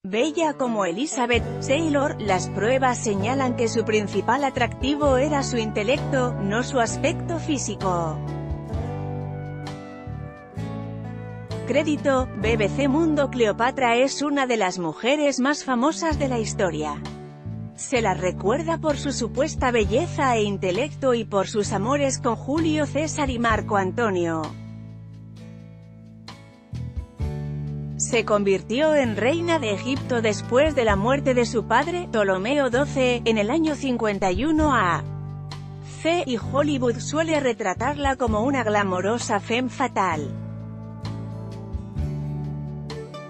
Bella como Elizabeth Taylor, las pruebas señalan que su principal atractivo era su intelecto, no su aspecto físico. Crédito: BBC Mundo. Cleopatra es una de las mujeres más famosas de la historia. Se la recuerda por su supuesta belleza e intelecto y por sus amores con Julio César y Marco Antonio. Se convirtió en reina de Egipto después de la muerte de su padre, Ptolomeo XII, en el año 51 a.C. y Hollywood suele retratarla como una glamorosa femme fatale.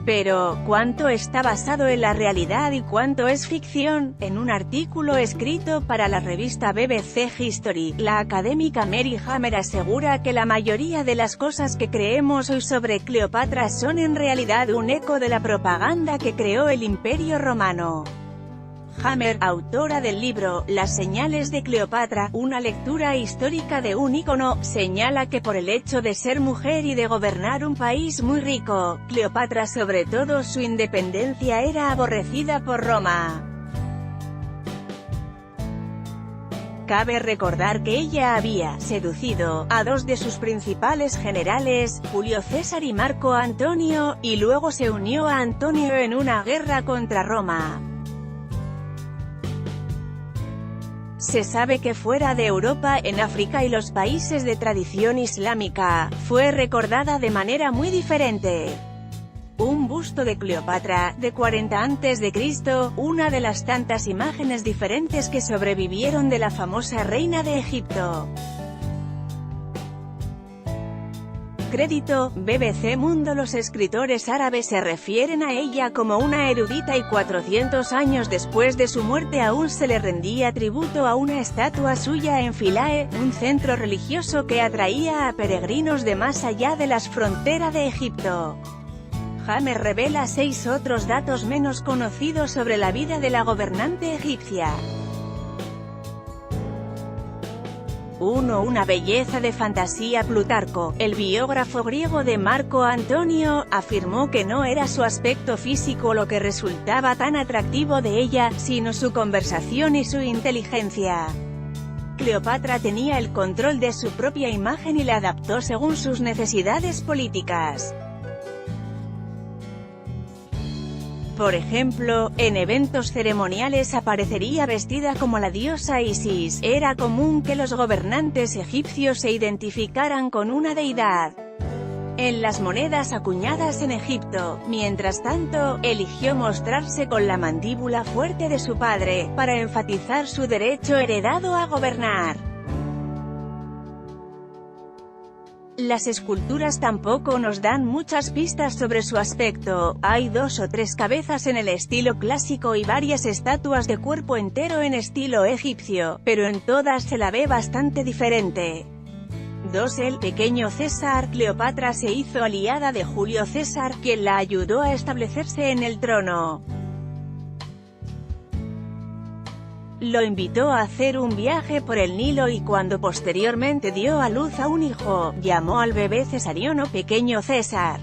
Pero, ¿cuánto está basado en la realidad y cuánto es ficción? En un artículo escrito para la revista BBC History, la académica Mary Hammer asegura que la mayoría de las cosas que creemos hoy sobre Cleopatra son en realidad un eco de la propaganda que creó el Imperio Romano. Hammer, autora del libro Las señales de Cleopatra, una lectura histórica de un ícono, señala que por el hecho de ser mujer y de gobernar un país muy rico, Cleopatra, sobre todo su independencia, era aborrecida por Roma. Cabe recordar que ella había seducido a dos de sus principales generales, Julio César y Marco Antonio, y luego se unió a Antonio en una guerra contra Roma. Se sabe que fuera de Europa, en África y los países de tradición islámica, fue recordada de manera muy diferente. Un busto de Cleopatra, de 40 a.C., una de las tantas imágenes diferentes que sobrevivieron de la famosa reina de Egipto. Crédito: BBC Mundo. Los escritores árabes se refieren a ella como una erudita y 400 años después de su muerte aún se le rendía tributo a una estatua suya en Philae, un centro religioso que atraía a peregrinos de más allá de las fronteras de Egipto. Hammer revela 6 otros datos menos conocidos sobre la vida de la gobernante egipcia. 1. Una belleza de fantasía. Plutarco, el biógrafo griego de Marco Antonio, afirmó que no era su aspecto físico lo que resultaba tan atractivo de ella, sino su conversación y su inteligencia. Cleopatra tenía el control de su propia imagen y la adaptó según sus necesidades políticas. Por ejemplo, en eventos ceremoniales aparecería vestida como la diosa Isis. Era común que los gobernantes egipcios se identificaran con una deidad. En las monedas acuñadas en Egipto, mientras tanto, eligió mostrarse con la mandíbula fuerte de su padre, para enfatizar su derecho heredado a gobernar. Las esculturas tampoco nos dan muchas pistas sobre su aspecto. Hay 2 o 3 cabezas en el estilo clásico y varias estatuas de cuerpo entero en estilo egipcio, pero en todas se la ve bastante diferente. 2. El pequeño César. Cleopatra se hizo aliada de Julio César, quien la ayudó a establecerse en el trono. Lo invitó a hacer un viaje por el Nilo y cuando posteriormente dio a luz a un hijo, llamó al bebé cesariano pequeño César.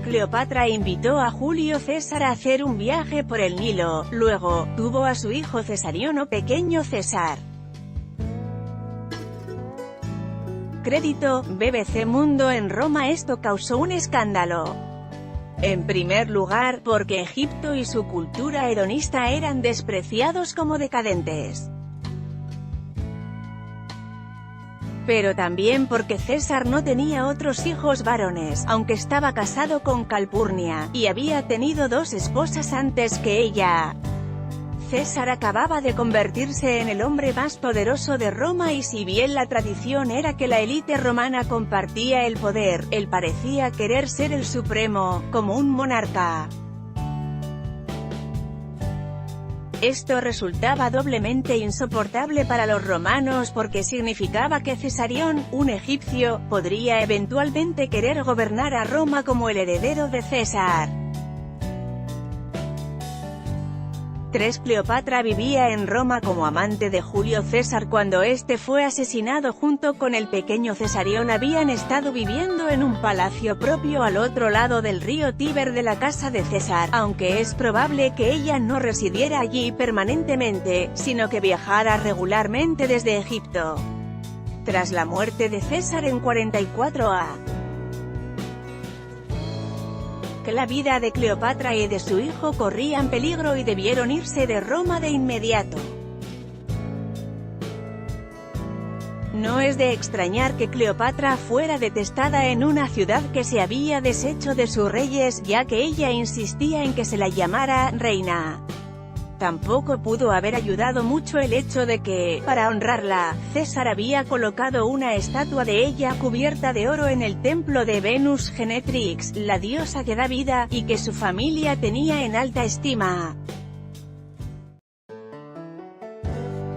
Cleopatra invitó a Julio César a hacer un viaje por el Nilo, luego, tuvo a su hijo cesariano pequeño César. Crédito: BBC Mundo. En Roma esto causó un escándalo. En primer lugar, porque Egipto y su cultura hedonista eran despreciados como decadentes. Pero también porque César no tenía otros hijos varones, aunque estaba casado con Calpurnia, y había tenido 2 esposas antes que ella. César acababa de convertirse en el hombre más poderoso de Roma y si bien la tradición era que la élite romana compartía el poder, él parecía querer ser el supremo, como un monarca. Esto resultaba doblemente insoportable para los romanos porque significaba que Cesarión, un egipcio, podría eventualmente querer gobernar a Roma como el heredero de César. 3. Cleopatra vivía en Roma como amante de Julio César cuando este fue asesinado. Junto con el pequeño Cesarión habían estado viviendo en un palacio propio al otro lado del río Tíber de la casa de César, aunque es probable que ella no residiera allí permanentemente, sino que viajara regularmente desde Egipto. Tras la muerte de César en 44 a. que la vida de Cleopatra y de su hijo corrían peligro y debieron irse de Roma de inmediato. No es de extrañar que Cleopatra fuera detestada en una ciudad que se había deshecho de sus reyes, ya que ella insistía en que se la llamara reina. Tampoco pudo haber ayudado mucho el hecho de que, para honrarla, César había colocado una estatua de ella cubierta de oro en el templo de Venus Genetrix, la diosa que da vida, y que su familia tenía en alta estima.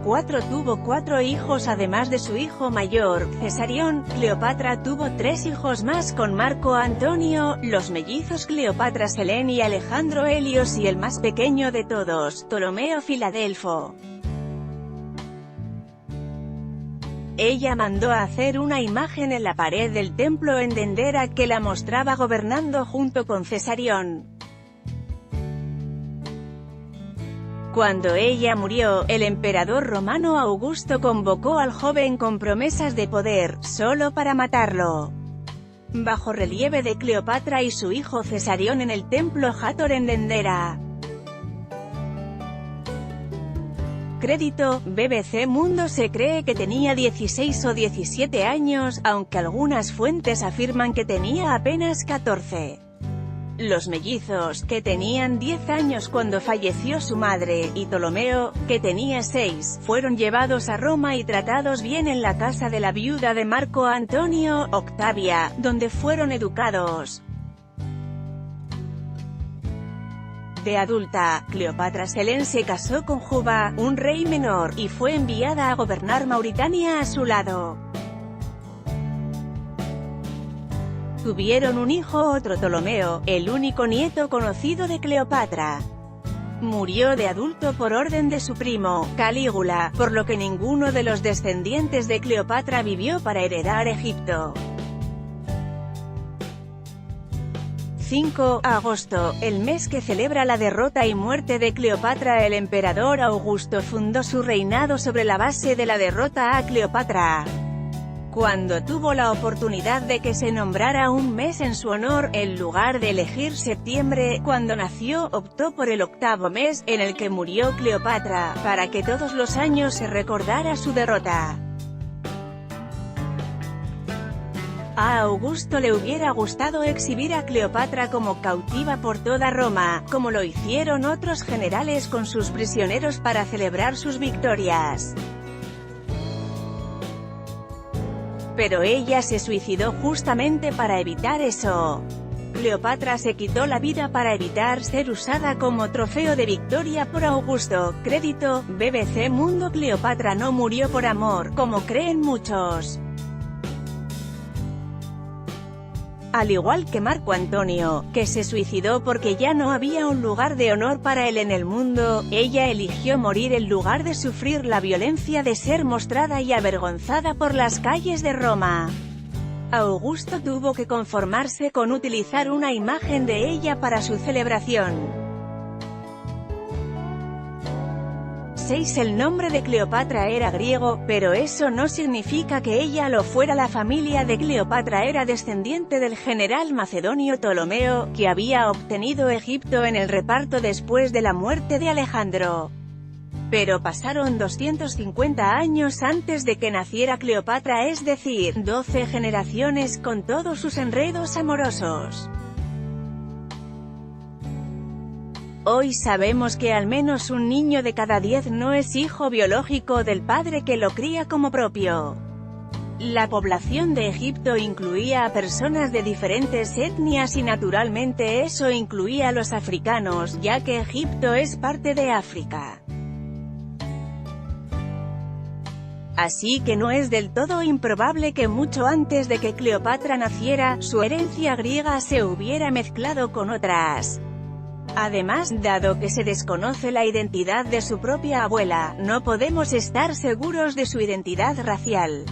4. Tuvo 4 hijos además de su hijo mayor, Cesarión. Cleopatra tuvo 3 hijos más con Marco Antonio, los mellizos Cleopatra Selene y Alejandro Helios y el más pequeño de todos, Ptolomeo Filadelfo. Ella mandó a hacer una imagen en la pared del templo en Dendera que la mostraba gobernando junto con Cesarión. Cuando ella murió, el emperador romano Augusto convocó al joven con promesas de poder, solo para matarlo. Bajo relieve de Cleopatra y su hijo Cesarión en el templo Hathor en Dendera. Crédito, BBC Mundo. Se cree que tenía 16 o 17 años, aunque algunas fuentes afirman que tenía apenas 14. Los mellizos, que tenían 10 años cuando falleció su madre, y Ptolomeo, que tenía 6, fueron llevados a Roma y tratados bien en la casa de la viuda de Marco Antonio, Octavia, donde fueron educados. De adulta, Cleopatra Selene se casó con Juba, un rey menor, y fue enviada a gobernar Mauritania a su lado. Tuvieron un hijo, otro Ptolomeo, el único nieto conocido de Cleopatra. Murió de adulto por orden de su primo, Calígula, por lo que ninguno de los descendientes de Cleopatra vivió para heredar Egipto. 5. Agosto, el mes que celebra la derrota y muerte de Cleopatra. El emperador Augusto fundó su reinado sobre la base de la derrota a Cleopatra. Cuando tuvo la oportunidad de que se nombrara un mes en su honor, en lugar de elegir septiembre, cuando nació, optó por el octavo mes, en el que murió Cleopatra, para que todos los años se recordara su derrota. A Augusto le hubiera gustado exhibir a Cleopatra como cautiva por toda Roma, como lo hicieron otros generales con sus prisioneros para celebrar sus victorias. Pero ella se suicidó justamente para evitar eso. Cleopatra se quitó la vida para evitar ser usada como trofeo de victoria por Augusto. Crédito, BBC Mundo. Cleopatra no murió por amor, como creen muchos. Al igual que Marco Antonio, que se suicidó porque ya no había un lugar de honor para él en el mundo, ella eligió morir en lugar de sufrir la violencia de ser mostrada y avergonzada por las calles de Roma. Augusto tuvo que conformarse con utilizar una imagen de ella para su celebración. 6. El nombre de Cleopatra era griego, pero eso no significa que ella lo fuera. La familia de Cleopatra era descendiente del general macedonio Ptolomeo, que había obtenido Egipto en el reparto después de la muerte de Alejandro. Pero pasaron 250 años antes de que naciera Cleopatra, es decir, 12 generaciones con todos sus enredos amorosos. Hoy sabemos que al menos un niño de cada 10 no es hijo biológico del padre que lo cría como propio. La población de Egipto incluía a personas de diferentes etnias y naturalmente eso incluía a los africanos, ya que Egipto es parte de África. Así que no es del todo improbable que mucho antes de que Cleopatra naciera, su herencia griega se hubiera mezclado con otras. Además, dado que se desconoce la identidad de su propia abuela, no podemos estar seguros de su identidad racial.